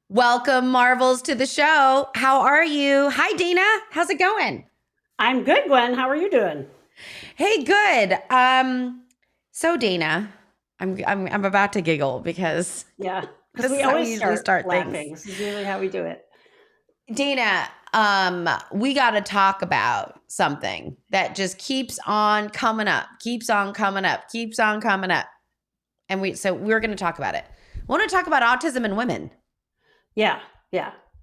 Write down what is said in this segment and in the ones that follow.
Welcome, Marvels, to the show. How are you? Hi, Dana. How's it going? I'm good, Gwen. How are you doing? Hey, good. So Dana, I'm about to giggle because Yeah, because this we is how we always usually start laughing. things. This is usually how we do it. Dana, we got to talk about something that just keeps on coming up, keeps on coming up, keeps on coming up. And we're going to talk about it. I want to talk about autism in women. Yeah.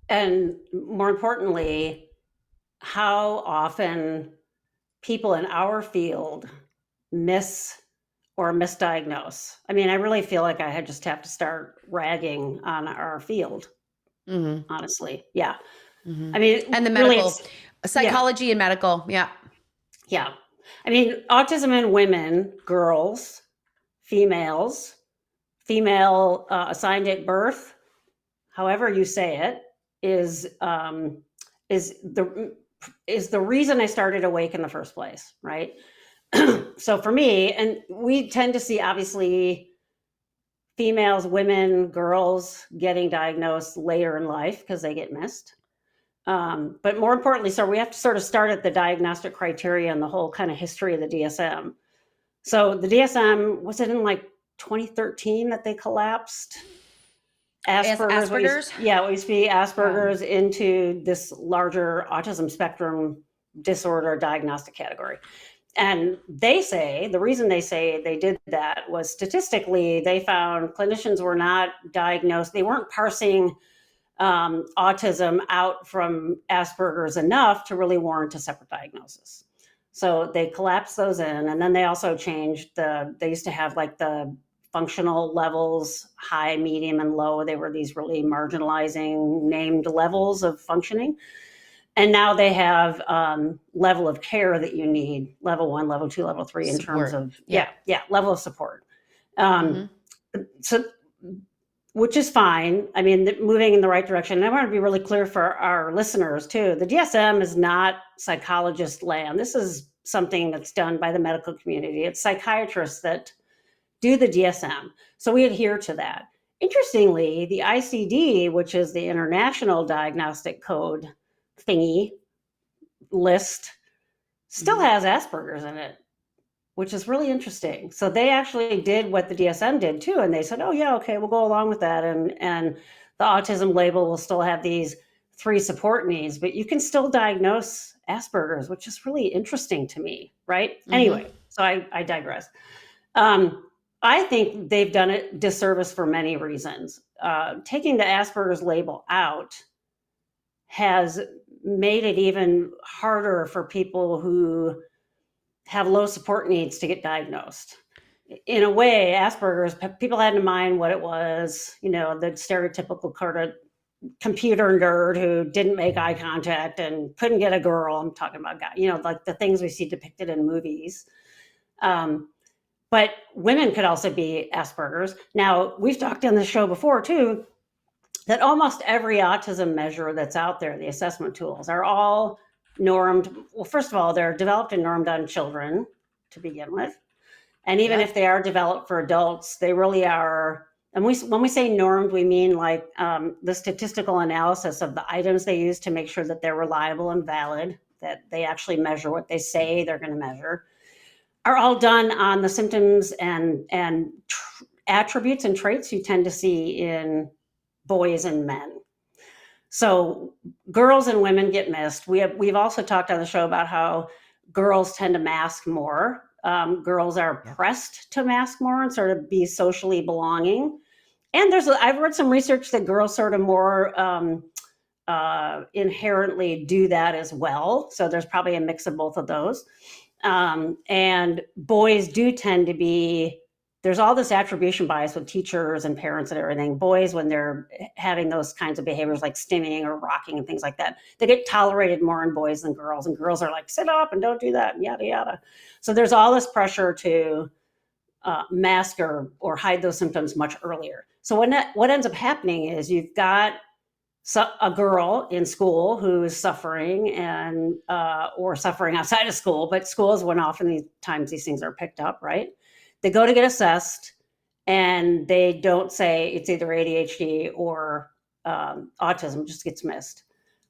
And more importantly, how often people in our field miss or misdiagnose. I mean, I really feel like I just have to start ragging on our field, honestly. Yeah. Mm-hmm. I mean, And the really, medical, psychology and medical. Yeah. Yeah. I mean, autism in women, girls, females, female assigned at birth, however you say it, is the reason I started Awake in the first place, right? So for me, and we tend to see obviously females, women, girls getting diagnosed later in life because they get missed. But more importantly, so we have to sort of start at the diagnostic criteria and the whole kind of history of the DSM. So the DSM, was it in like 2013 that they collapsed? Asperger's? It used to be Asperger's into this larger autism spectrum disorder diagnostic category. And the reason they say they did that was statistically, they found clinicians were not diagnosed, they weren't parsing autism out from Asperger's enough to really warrant a separate diagnosis. So they collapsed those in, and then they also changed they used to have like the functional levels, high, medium, and low. They were these really marginalizing named levels of functioning. And now they have level of care that you need, level 1, level 2, level 3, in terms of, level of support. So, which is fine. I mean, moving in the right direction. And I want to be really clear for our listeners too. The DSM is not psychologist land. This is something that's done by the medical community. It's psychiatrists that do the DSM. So we adhere to that. Interestingly, the ICD, which is the International Diagnostic Code thingy list, still has Asperger's in it, which is really interesting. So they actually did what the DSM did too. And they said, oh yeah, okay, we'll go along with that. And the autism label will still have these 3 support needs, but you can still diagnose Asperger's, which is really interesting to me, right? Anyway, so I digress. I think they've done a disservice for many reasons. Taking the Asperger's label out has made it even harder for people who have low support needs to get diagnosed. In a way, Asperger's, people had in mind what it was, the stereotypical kind of computer nerd who didn't make eye contact and couldn't get a girl. I'm talking about guys, like the things we see depicted in movies. But women could also be Asperger's. Now, we've talked on the show before too, that almost every autism measure that's out there, the assessment tools, are all normed. Well, first of all, they're developed and normed on children to begin with. And even if they are developed for adults, they really are. And when we say normed, we mean like the statistical analysis of the items they use to make sure that they're reliable and valid, that they actually measure what they say they're going to measure, are all done on the symptoms and attributes and traits you tend to see in boys and men. So girls and women get missed. We've also talked on the show about how girls tend to mask more. Girls are pressed to mask more and sort of be socially belonging. And I've read some research that girls sort of more inherently do that as well. So there's probably a mix of both of those. And boys do tend to be, there's all this attribution bias with teachers and parents and everything. Boys, when they're having those kinds of behaviors like stimming or rocking and things like that, they get tolerated more in boys than girls. And girls are like, sit up and don't do that, and yada, yada. So there's all this pressure to mask or hide those symptoms much earlier. So what ends up happening is you've got a girl in school who is suffering and or suffering outside of school, but school is when often these times these things are picked up, right? They go to get assessed and they don't say it's either ADHD or autism, just gets missed.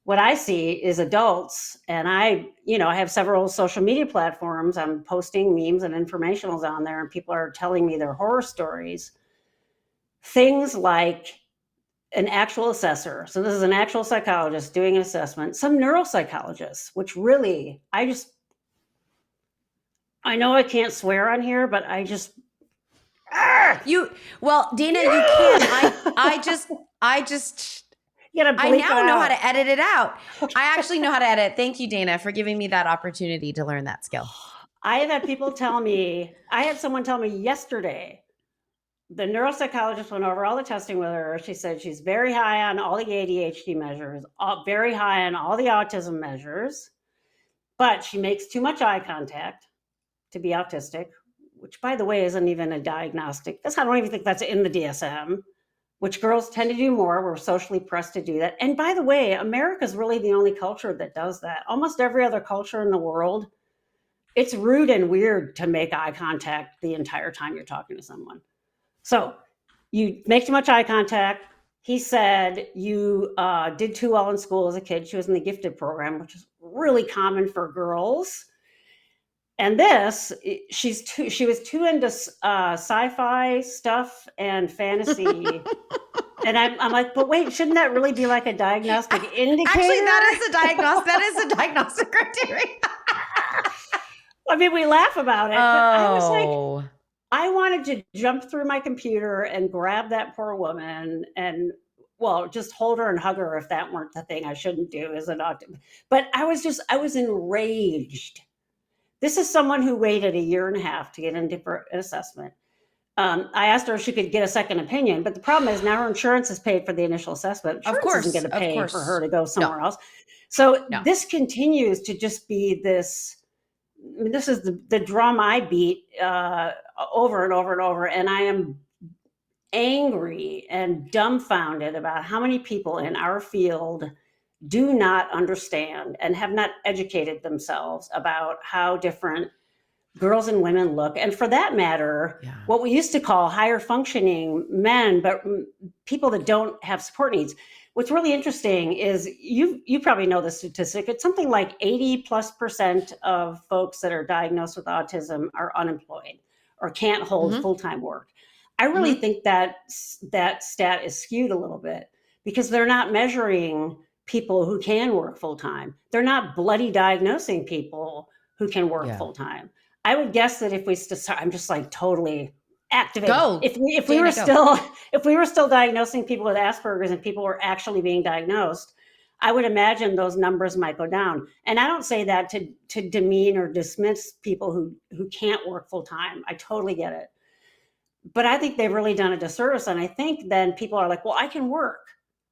What I see is adults, and I have several social media platforms. I'm posting memes and informationals on there, and people are telling me their horror stories. Things like an actual assessor. So this is an actual psychologist doing an assessment. Some neuropsychologists, which really, I know I can't swear on here, but I just. Dana, you can. I now know how to edit it out. Okay. I actually know how to edit. Thank you, Dana, for giving me that opportunity to learn that skill. I have had people tell me, I had someone tell me yesterday, the neuropsychologist went over all the testing with her. She said she's very high on all the ADHD measures, very high on all the autism measures, but she makes too much eye contact to be autistic, which, by the way, isn't even a diagnostic. I don't even think that's in the DSM, which girls tend to do more. We're socially pressed to do that. And by the way, America's really the only culture that does that. Almost every other culture in the world, it's rude and weird to make eye contact the entire time you're talking to someone. So you make too much eye contact. He said you did too well in school as a kid. She was in the gifted program, which is really common for girls. And she was too into sci-fi stuff and fantasy. And I'm like, but wait, shouldn't that really be like a diagnostic indicator? Actually, that is a diagnostic criteria. I mean, we laugh about it, but I was like, I wanted to jump through my computer and grab that poor woman and, well, just hold her and hug her if that weren't the thing I shouldn't do as an autism. But I was enraged. This is someone who waited 1.5 years to get into an assessment. I asked her if she could get a second opinion, but the problem is now her insurance is paid for the initial assessment. Insurance isn't going to pay for her to go somewhere else. So this continues to just be this. I mean, this is the drum I beat over and over and over, and I am angry and dumbfounded about how many people in our field do not understand and have not educated themselves about how different girls and women look. And for that matter, what we used to call higher functioning men, but people that don't have support needs. What's really interesting is you probably know the statistic. It's something like 80+% of folks that are diagnosed with autism are unemployed or can't hold full-time work. I really think that stat is skewed a little bit because they're not measuring people who can work full-time. They're not bloody diagnosing people who can work full-time. I would guess that if we start, I'm just like totally activated. Go. If we were still diagnosing people with Asperger's and people were actually being diagnosed, I would imagine those numbers might go down. And I don't say that to demean or dismiss people who can't work full-time. I totally get it. But I think they've really done a disservice. And I think then people are like, well, I can work.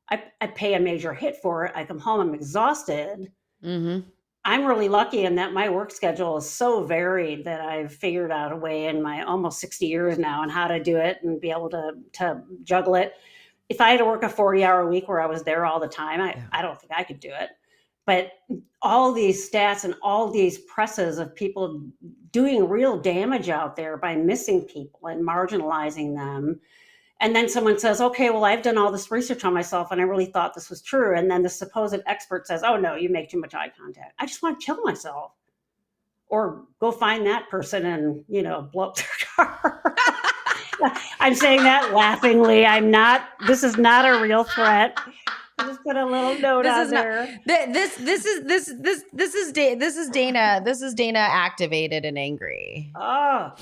I pay a major hit for it. I come home, I'm exhausted. I'm really lucky in that my work schedule is so varied that I've figured out a way in my almost 60 years now on how to do it and be able to juggle it. If I had to work a 40-hour week where I was there all the time, I don't think I could do it. But all these stats and all these presses of people doing real damage out there by missing people and marginalizing them. And then someone says, okay, well, I've done all this research on myself and I really thought this was true. And then the supposed expert says, oh, no, you make too much eye contact. I just want to kill myself or go find that person and, blow up their car. I'm saying that laughingly. This is not a real threat. I just put a little note on there. This is Dana. This is Dana activated and angry. Oh,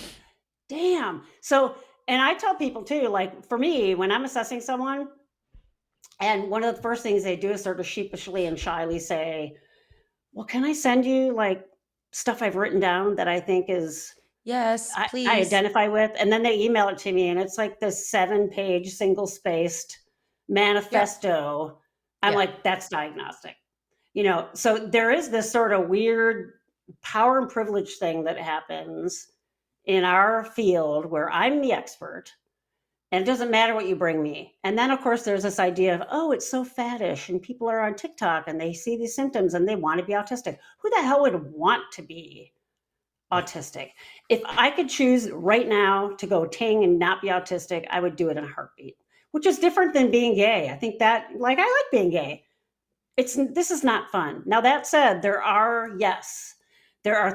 damn. So, and I tell people too, like for me, when I'm assessing someone, and one of the first things they do is sort of sheepishly and shyly say, well, can I send you like stuff I've written down that I think is, yes, please. I identify with? And then they email it to me and it's like this 7-page single-spaced manifesto. I'm like, that's diagnostic. So there is this sort of weird power and privilege thing that happens in our field where I'm the expert And it doesn't matter what you bring me. And then, of course, there's this idea of, oh, it's so faddish, and people are on TikTok and they see these symptoms and they want to be autistic. Who the hell would want to be Yeah. autistic? If I could choose right now to go ting and not be autistic, I would do it in a heartbeat, which is different than being gay. I think that, like, I like being gay. This is not fun. Now, that said, there are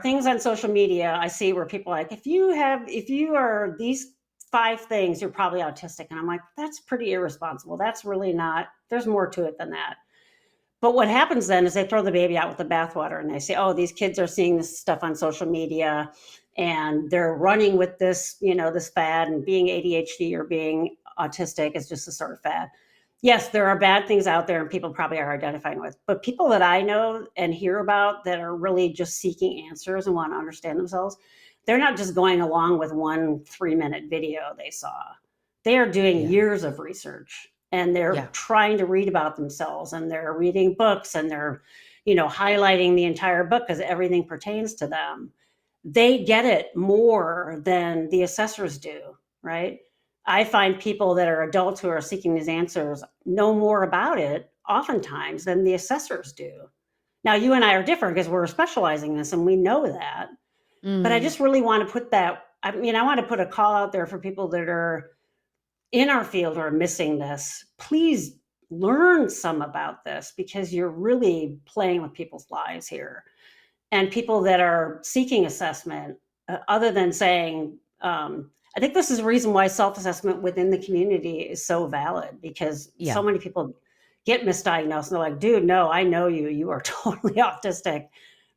things on social media I see where people are like, if you are these 5 things, you're probably autistic. And I'm like, that's pretty irresponsible. That's really not, there's more to it than that. But what happens then is they throw the baby out with the bathwater and they say, oh, these kids are seeing this stuff on social media and they're running with this, this fad, and being ADHD or being autistic is just a sort of fad. Yes, there are bad things out there and people probably are identifying with, but people that I know and hear about that are really just seeking answers and want to understand themselves, they're not just going along with 1 3-minute video they saw. They are doing years of research, and they're trying to read about themselves, and they're reading books, and they're, highlighting the entire book because everything pertains to them. They get it more than the assessors do, right? I find people that are adults who are seeking these answers know more about it oftentimes than the assessors do. Now, you and I are different because we're specializing in this and we know that. But I just really want to put that, I want to put a call out there for people that are in our field or are missing this. Please learn some about this, because you're really playing with people's lives here. And people that are seeking assessment, other than saying, I think this is a reason why self-assessment within the community is so valid, because so many people get misdiagnosed and they're like, dude, no, I know you are totally autistic,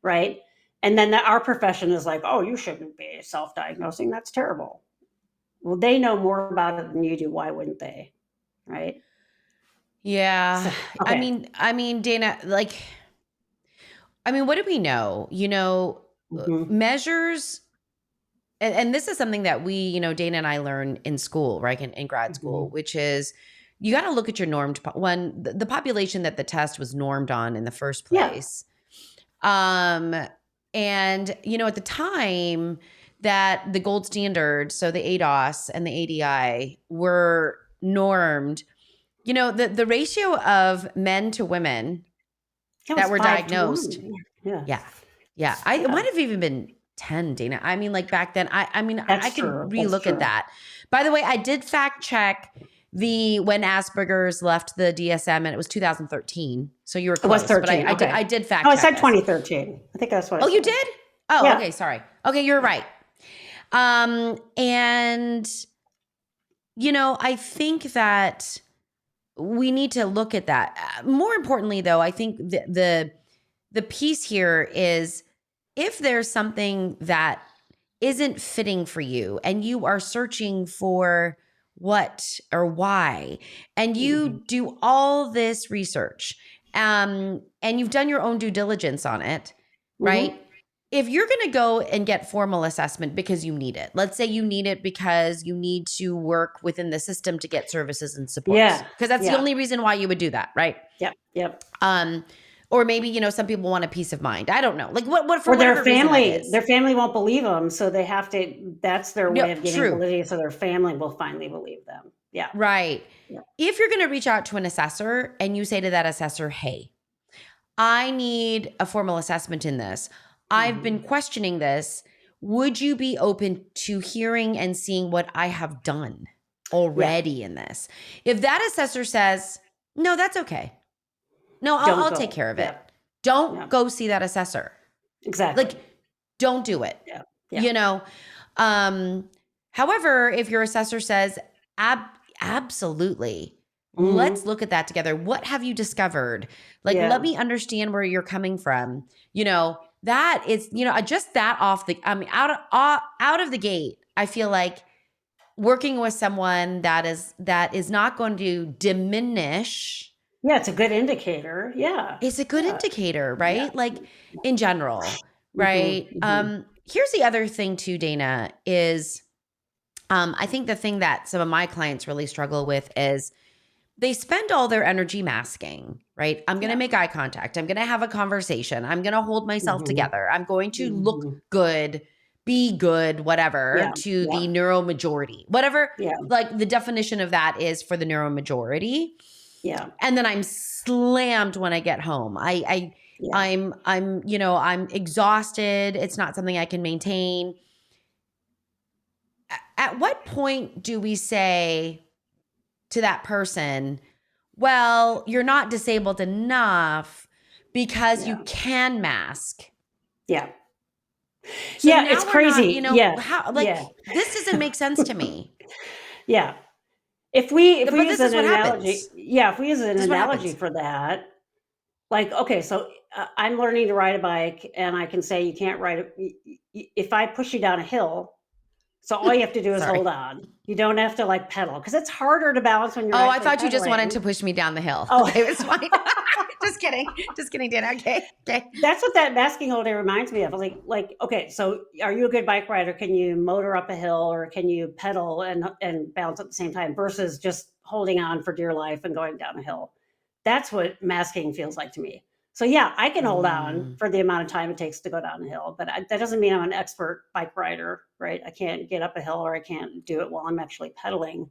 right? And then our profession is like, oh, you shouldn't be self-diagnosing. That's terrible. Well, they know more about it than you do. Why wouldn't they? Right? Yeah. So, okay. I mean, Dana, what do we know? Measures, and this is something that we, Dana and I learn in school, right? In grad school, which is you got to look at your normed the population that the test was normed on in the first place. And, at the time that the gold standard, so the ADOS and the ADI were normed, the ratio of men to women that were diagnosed. Yeah. It might have even been 10, Dana. Back then, I could relook at that. By the way, I did fact check when Asperger's left the DSM, and it was 2013. So you were close. It was 13. But I did fact check. No, I said 2013. I think that's what I said. Oh, you did? Oh, okay. Sorry. Okay, you're right. And I think that we need to look at that. More importantly, though, I think the piece here is, if there's something that isn't fitting for you and you are searching for what or why, and you do all this research, and you've done your own due diligence on it, right? If you're going to go and get formal assessment because you need it, let's say you need it because you need to work within the system to get services and supports, because that's the only reason why you would do that, right? Yep. Or maybe, some people want a peace of mind. I don't know. What for or their family won't believe them. So they have to, that's their way of getting validity. So their family will finally believe them. Yeah. Right. Yeah. If you're going to reach out to an assessor and you say to that assessor, hey, I need a formal assessment in this. I've been questioning this. Would you be open to hearing and seeing what I have done already in this? If that assessor says, no, that's okay. No, I'll take care of it. Don't go see that assessor. Exactly. Don't do it. However, if your assessor says, absolutely, let's look at that together. What have you discovered? Let me understand where you're coming from. That is, just that out of the gate, I feel like working with someone that is not going to diminish. Yeah, it's a good indicator. Yeah. It's a good indicator, right? In general, right? Here's the other thing too, Dana, is I think the thing that some of my clients really struggle with is they spend all their energy masking, right? I'm going to make eye contact. I'm going to have a conversation. I'm going to hold myself together. I'm going to look good be good, whatever, Yeah. to Yeah. the neuromajority, whatever, Yeah. like the definition of that is for the neuromajority. Yeah. And then I'm slammed when I get home. Yeah. I'm exhausted. It's not something I can maintain. At what point do we say to that person, well, you're not disabled enough because you Yeah. can mask? Yeah. So Yeah. now It's we're not, crazy. Yeah. how, like, Yeah. this doesn't make sense to me. Yeah. If we But use this an is what analogy, happens. yeah, if we use an This is what analogy happens. for that, like, okay, so I'm learning to ride a bike, and I can say you can't ride it if I push you down a hill. So all you have to do is Sorry. hold on. You don't have to like pedal because it's harder to balance when you're Oh, I actually thought you just wanted to pedaling. push me down the hill. Oh, Okay, it's fine. Just kidding. Just kidding, Dana. Okay. Okay. that's what that masking all day reminds me of. Like, okay, so are you a good bike rider? Can you motor up a hill or can you pedal and balance at the same time versus just holding on for dear life and going down a hill? That's what masking feels like to me. So yeah, I can hold on Mm. for the amount of time it takes to go down a hill, but that doesn't mean I'm an expert bike rider, right? I can't get up a hill or I can't do it while I'm actually pedaling.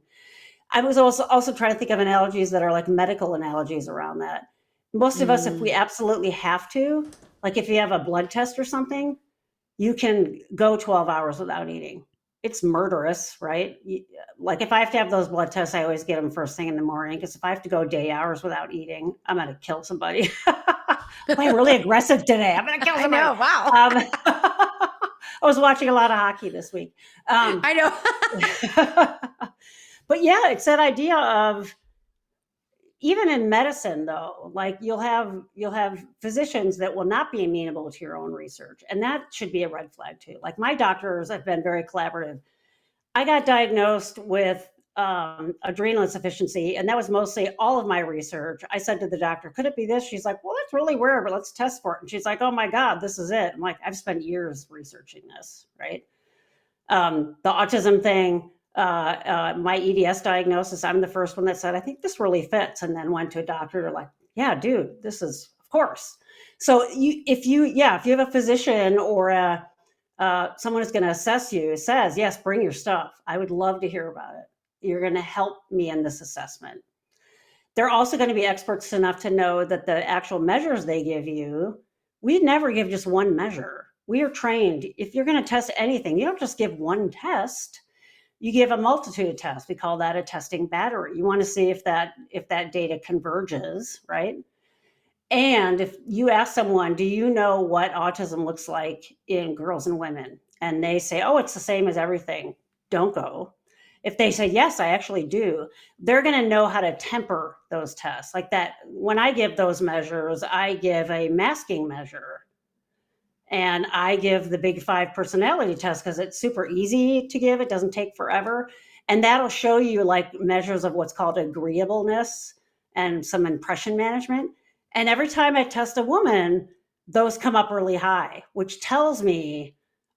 I was also trying to think of analogies that are like medical analogies around that. Most of us, if we Mm. absolutely have to, like if you have a blood test or something, you can go 12 hours without eating. It's murderous, right? Like if I have to have those blood tests, I always get them first thing in the morning because if I have to go day hours without eating, I'm going to kill somebody. I'm really aggressive today. I'm going to kill I somebody. know. Wow. I was watching a lot of hockey this week. I know. But yeah, it's that idea of even in medicine though, like you'll have physicians that will not be amenable to your own research, and that should be a red flag too. Like my doctors have been very collaborative. I got diagnosed with adrenal insufficiency, and that was mostly all of my research. I said to the doctor, could it be this? She's like, well, that's really rare, but let's test for it. And she's like, oh my god, this is it. I'm like, I've spent years researching this, right? The autism thing, my EDS diagnosis, I'm the first one that said, I think this really fits. And then went to a doctor, they're like, yeah, dude, this is, of course. So if you have a physician or someone who's going to assess you says, yes, bring your stuff. I would love to hear about it. You're going to help me in this assessment. They're also going to be experts enough to know that the actual measures they give you, we never give just one measure. We are trained. If you're going to test anything, you don't just give one test. You give a multitude of tests. We call that a testing battery. You want to see if that data converges, right? And if you ask someone, do you know what autism looks like in girls and women? And they say, oh, it's the same as everything. Don't go. If they say, yes, I actually do, they're going to know how to temper those tests. Like that, when I give those measures, I give a masking measure. And I give the Big Five personality test because it's super easy to give. It doesn't take forever. And that'll show you like measures of what's called agreeableness and some impression management. And every time I test a woman, those come up really high, which tells me,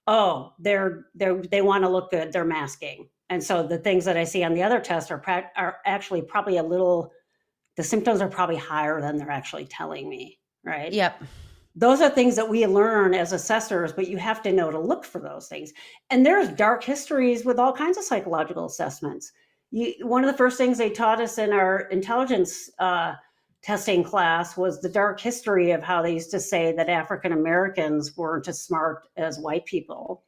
oh, they want to look good. They're masking. And so the things that I see on the other tests are actually probably the symptoms are probably higher than they're actually telling me, right? Yep. Those are things that we learn as assessors, but you have to know to look for those things. And there's dark histories with all kinds of psychological assessments. One of the first things they taught us in our intelligence testing class was the dark history of how they used to say that African Americans weren't as smart as white people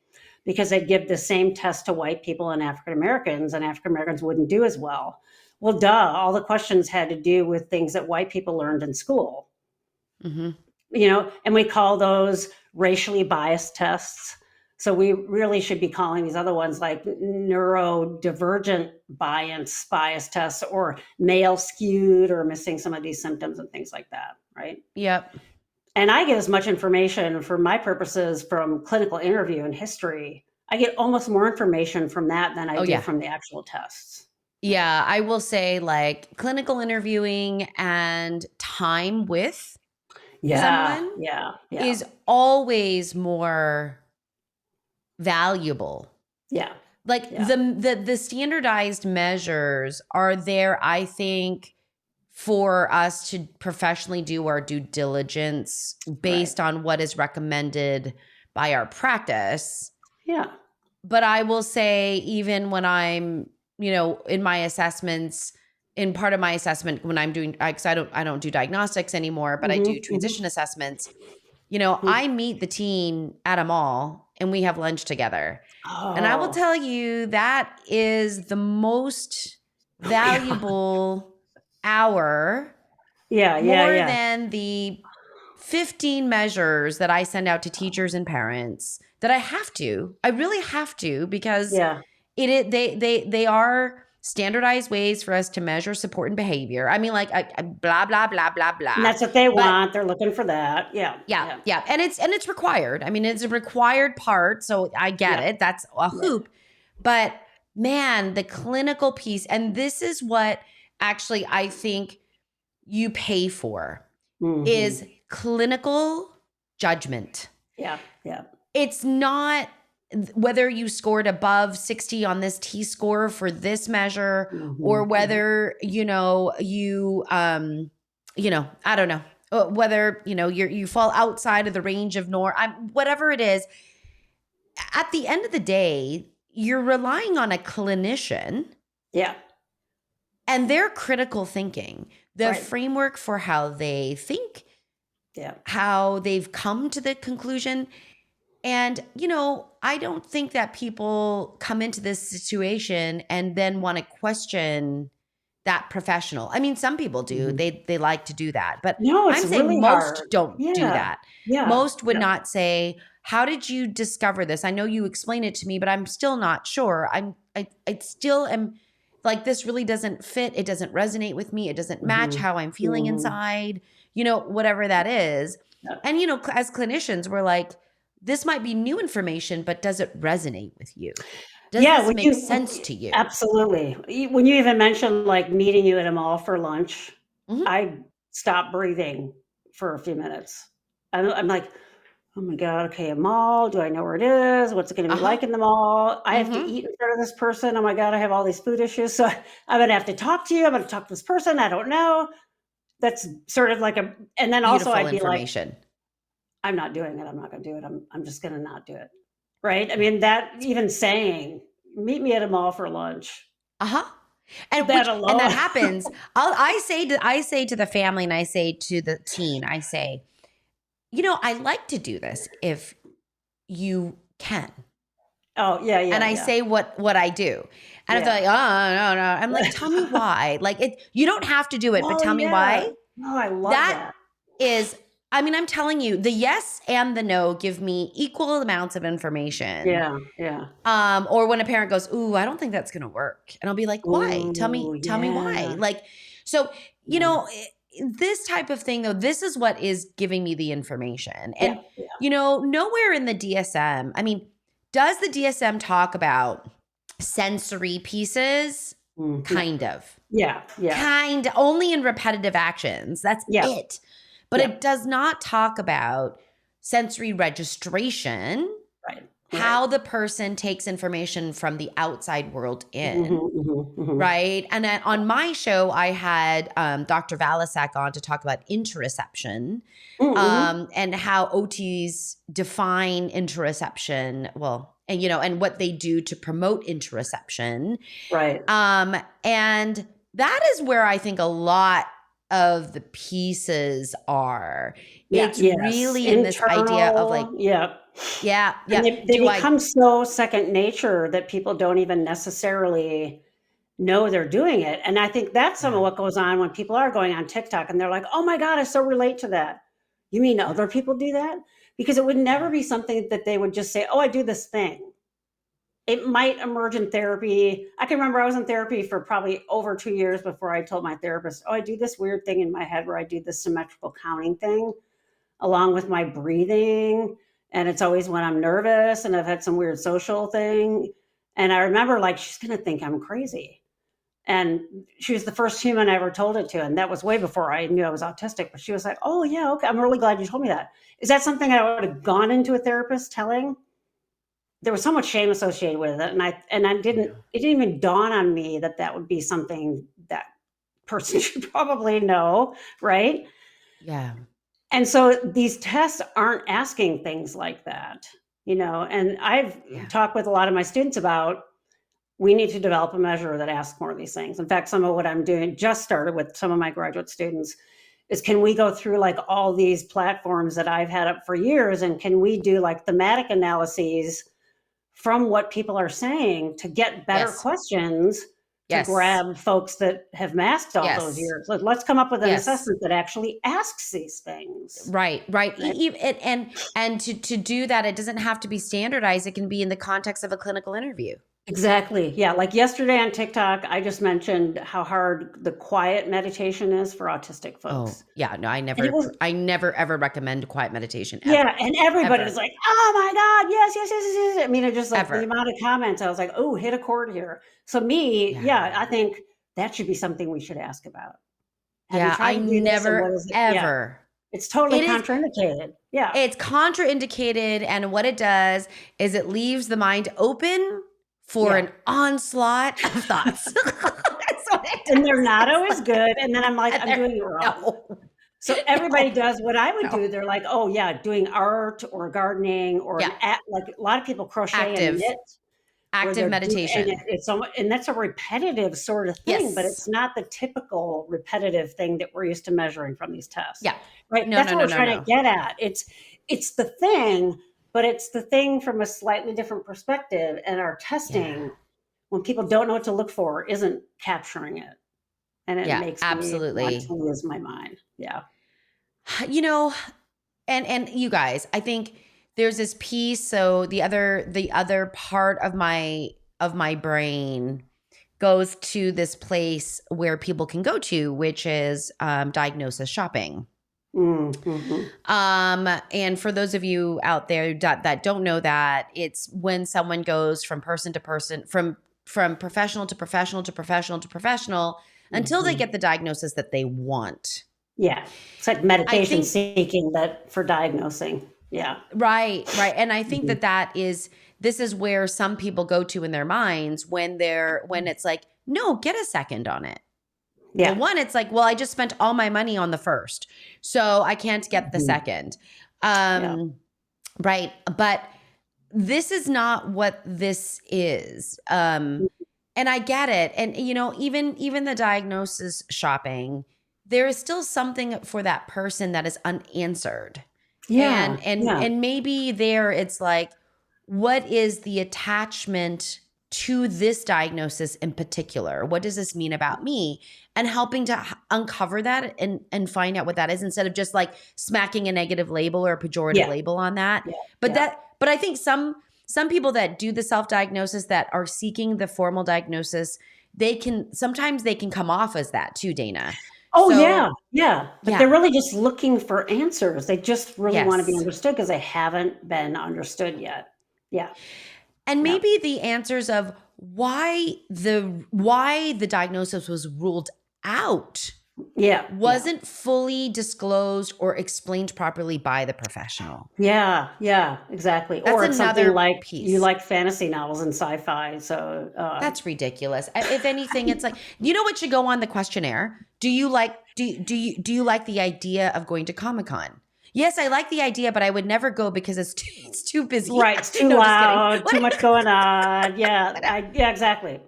because they'd give the same test to white people and African Americans wouldn't do as well. Well, duh, all the questions had to do with things that white people learned in school. Mm-hmm. And we call those racially biased tests. So we really should be calling these other ones like neurodivergent bias tests or male skewed or missing some of these symptoms and things like that, right? Yep. And I get as much information for my purposes from clinical interview and history. I get almost more information from that than I do from the actual tests. Yeah, I will say like clinical interviewing and time with someone is always more valuable. Yeah. Like the standardized measures are there, I think, for us to professionally do our due diligence based on what is recommended by our practice. Yeah. But I will say, even when I'm, in my assessments, in part of my assessment when I'm doing, because I don't do diagnostics anymore, but I do transition assessments. I meet the teen at a mall and we have lunch together. And I will Oh. tell you that is the most valuable hour, more Yeah. than the 15 measures that I send out to teachers and parents that I really have to, because Yeah. they are standardized ways for us to measure support and behavior. I mean, like, blah, blah, blah, blah, And blah. that's what they But want. They're looking for that. Yeah. yeah, Yeah. yeah. And it's required. I mean, it's a required part. So I get Yeah. it. That's a Yeah. hoop. But man, the clinical piece, and this is what actually I think you pay for, is clinical judgment. Yeah. Yeah. It's not whether you scored above 60 on this T score for this measure, or whether, I don't know, whether, you fall outside of the range of norm, whatever it is. At the end of the day, you're relying on a clinician Yeah. and their critical thinking, the Right. framework for how they think, Yeah. how they've come to the conclusion. And, I don't think that people come into this situation and then want to question that professional. I mean, some people do. They like to do that. But No, it's I'm saying really most hard. don't do Yeah. that. Yeah. Most would Yeah. not say, "How did you discover this? I know you explained it to me, but I'm still not sure. I still am like, this really doesn't fit. It doesn't resonate with me. It doesn't match how I'm feeling inside." Whatever that is. Yeah. And as clinicians, we're like, this might be new information, but does it resonate with you? Does Yeah, this make sense to you? absolutely. When you even mentioned, like, meeting you at a mall for lunch, Mhm. I stopped breathing for a few minutes. I'm like, "Oh my god, okay, a mall, do I know where it is? What's it gonna be Uh-huh. like in the mall? I have to Mhm. eat in front of this person. Oh my god, I have all these food issues, so I'm gonna have to talk to you. I'm gonna talk to this person I don't know." That's sort of like a and then also Beautiful I'd be like, information. "I'm not doing it. I'm not gonna do it. I'm just gonna not do it." Right? I mean, that even saying, "Meet me at a mall for lunch." Uh-huh. And That that alone. happens. I say to the family, and I say to the teen, I say, "I like to do this if you can." Oh, yeah, And yeah, I yeah. say what I do. And if they're Yeah. like, "Oh, no, no." I'm like, "Tell me why." Like, you don't have to do it, but Oh, tell me yeah. why. Oh, I love That that. is, I mean, I'm telling you, the yes and the no give me equal amounts of information. Yeah, yeah. Or when a parent goes, "Ooh, I don't think that's gonna work." And I'll be like, "Why? Ooh, Tell me yeah, why." Like, so, yeah. this type of thing though, this is what is giving me the information. Yeah, And, yeah. nowhere in the DSM, I mean, does the DSM talk about sensory pieces? Yeah. Kind of. Yeah, yeah. Only in repetitive actions. That's Yeah, it. But yeah. it does not talk about sensory registration, Right, right. how the person takes information from the outside world Mhm, in, mhm, mhm. right? And then on my show, I had Dr. Valisak on to talk about interoception, Mhm. and how OTs define interoception. Well, and what they do to promote interoception. Right. And that is where I think a lot of the pieces are. Yeah, It's yes. really in this idea of like, Internal, yeah. yeah, And yeah. they become so second nature that people don't even necessarily know they're doing it, and I think that's some of Yeah, what goes on when people are going on TikTok and they're like, "Oh my god, I so relate to that." You mean yeah, other people do that? Because it would never yeah. be something that they would just say, "Oh, I do this thing." It might emerge in therapy. I can remember I was in therapy for probably over 2 years before I told my therapist, "Oh, I do this weird thing in my head where I do this symmetrical counting thing along with my breathing, and it's always when I'm nervous and I've had some weird social thing." And I remember, like, she's gonna think I'm crazy. And she was the first human I ever told it to, and that was way before I knew I was autistic, but she was like, "Oh, yeah, okay, I'm really glad you told me that." Is that something I would have gone into a therapist telling? There was so much shame associated with it, and I didn't Yeah. it didn't even dawn on me that that would be something that person should probably know, right? Yeah. And so these tests aren't asking things like that. And I've talked with a lot of my students about, we need to develop a measure that asks more of these things. In fact, some of what I'm doing, just started with some of my graduate students, is can we go through like all these platforms that I've had up for years, and can we do like thematic analyses from what people are saying to get better questions to grab folks that have masked all those years? Like, let's come up with an assessment that actually asks these things. Right. And to do that, it doesn't have to be standardized. It can be in the context of a clinical interview. Exactly. Yeah. Like yesterday on TikTok, I just mentioned how hard the quiet meditation is for autistic folks. Oh, yeah. No, I never ever recommend quiet meditation. Ever. Yeah. And everybody was like, oh my God, yes. I mean, it just like the amount of comments, I was like, oh, hit a chord here. So I think that should be something we should ask about. I never ever. It's totally contraindicated. Yeah. It's contraindicated. And what it does is it leaves the mind open for an onslaught of thoughts. That's what it does. And they're not always good. And then I'm like, I'm doing it wrong. No. So everybody does what I would do. They're like, oh yeah, doing art or gardening or like a lot of people crochet and knit. Active meditation. And that's a repetitive sort of thing, but it's not the typical repetitive thing that we're used to measuring from these tests. Yeah. Right. That's what we're trying to get at. It's the thing, but it's the thing from a slightly different perspective. And our testing, when people don't know what to look for, isn't capturing it. And it makes me want to lose my mind. Yeah. And you guys, I think there's this piece. So the other part of my brain goes to this place where people can go to, which is diagnosis shopping. Mm-hmm. And for those of you out there that don't know that, it's when someone goes from person to person, from professional to professional to professional to professional, until they get the diagnosis that they want. Yeah. It's like meditation seeking that for diagnosing. Yeah. Right. And I think this is where some people go to in their minds when it's like, no, get a second on it. Yeah. Well, one, it's like, well, I just spent all my money on the first, so I can't get the second. Right. But this is not what this is. And I get it. And, even the diagnosis shopping, there is still something for that person that is unanswered. Yeah. And maybe there it's like, what is the attachment to this diagnosis in particular? What does this mean about me? And helping to uncover that and find out what that is, instead of just like smacking a negative label or a pejorative label on that. Yeah. But I think some people that do the self-diagnosis, that are seeking the formal diagnosis, sometimes they can come off as that too, Dana. Oh, yeah. But they're really just looking for answers. They just really want to be understood because they haven't been understood yet. Yeah. And maybe the answers of why the diagnosis was ruled out wasn't fully disclosed or explained properly by the professional. Yeah, exactly. That's or it's another something like piece. You like fantasy novels and sci-fi, so that's ridiculous. If anything, it's like, what should go on the questionnaire? Do you like the idea of going to Comic-Con? Yes, I like the idea, but I would never go because it's too busy. Right, it's too loud, too much going on. Yeah, exactly.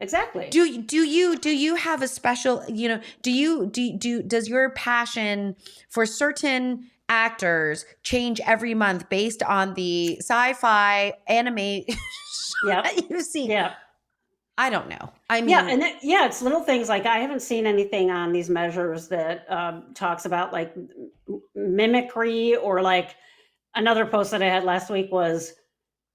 Do you have a special? Does your passion for certain actors change every month based on the sci-fi anime that you see? Yeah. I don't know. I mean, it's little things like, I haven't seen anything on these measures that talks about like mimicry, or like another post that I had last week was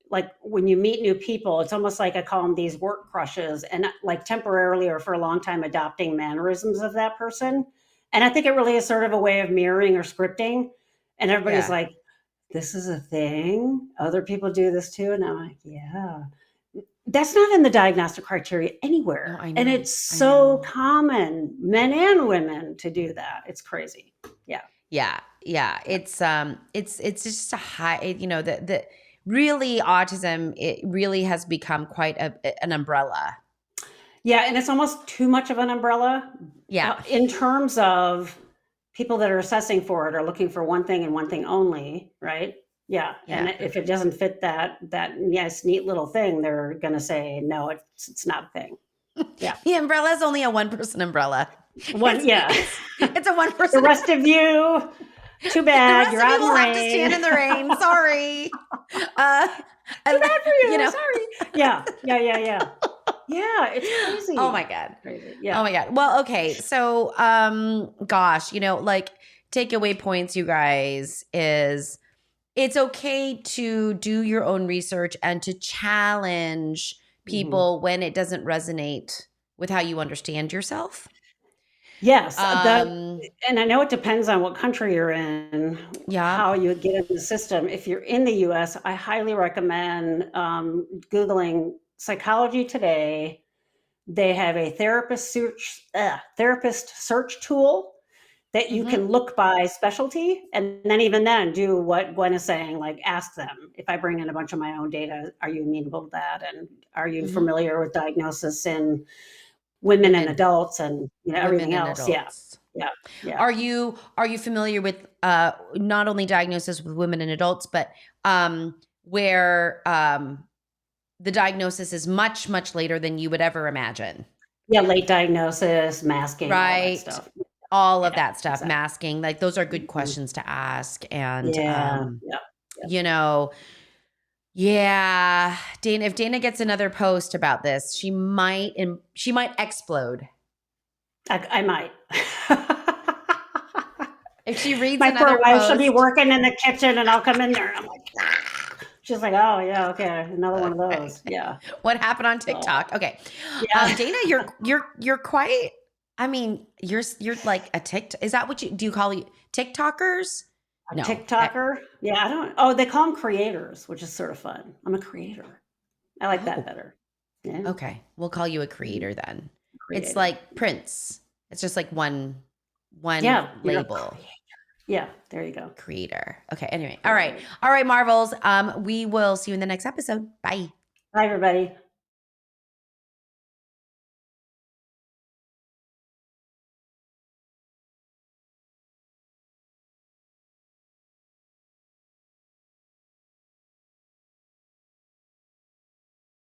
like, when you meet new people, it's almost like I call them these work crushes, and like temporarily or for a long time adopting mannerisms of that person. And I think it really is sort of a way of mirroring or scripting. And everybody's like, this is a thing. Other people do this too. And I'm like, yeah. That's not in the diagnostic criteria anywhere. No, I know, and it's so common, men and women, to do that. It's crazy. Yeah. It's just a high, the really autism, it really has become quite an umbrella. Yeah. And it's almost too much of an umbrella. Yeah. In terms of people that are assessing for it are looking for one thing and one thing only, right? Yeah. Yeah. And if it doesn't fit that yes, neat little thing, they're going to say, no, it's not a thing. Yeah. The umbrella is only a one-person umbrella. It's a one-person. The rest of you, too bad. You're out in the rain. The rest of you will have to stand in the rain. Sorry. Too bad for you. Sorry. Yeah. Yeah, it's crazy. Oh my God. Crazy. Yeah. Oh my God. Well, okay. So, gosh, like takeaway points, you guys, is it's okay to do your own research and to challenge people when it doesn't resonate with how you understand yourself. Yes. And I know it depends on what country you're in, how you get in the system. If you're in the US, I highly recommend Googling Psychology Today. They have a therapist search tool that you can look by specialty. And then even then do what Gwen is saying, like ask them, if I bring in a bunch of my own data, are you amenable to that? And are you familiar with diagnosis in women and adults and everything else? Yeah. Are you familiar with not only diagnosis with women and adults, but where the diagnosis is much, much later than you would ever imagine? Yeah, late diagnosis, masking, right? All that stuff. All of that stuff, exactly. Masking, like those are good questions to ask. And Dana, if Dana gets another post about this, she might explode. I might. If she reads my another poor wife, post, she'll be working in the kitchen and I'll come in there and I'm like, ah. She's like, oh yeah, okay, another one of those. Yeah. What happened on TikTok? Okay. Yeah. Dana, you're quite, I mean, you're like a TikTok. Is that what do you call you TikTokers? No. TikToker? Yeah, I don't. Oh, they call them creators, which is sort of fun. I'm a creator. I like that better. Yeah. Okay, we'll call you a creator then. It's like Prince. It's just like one label. Yeah, there you go. Creator. Okay. Anyway. All right, Marvels. We will see you in the next episode. Bye. Bye, everybody.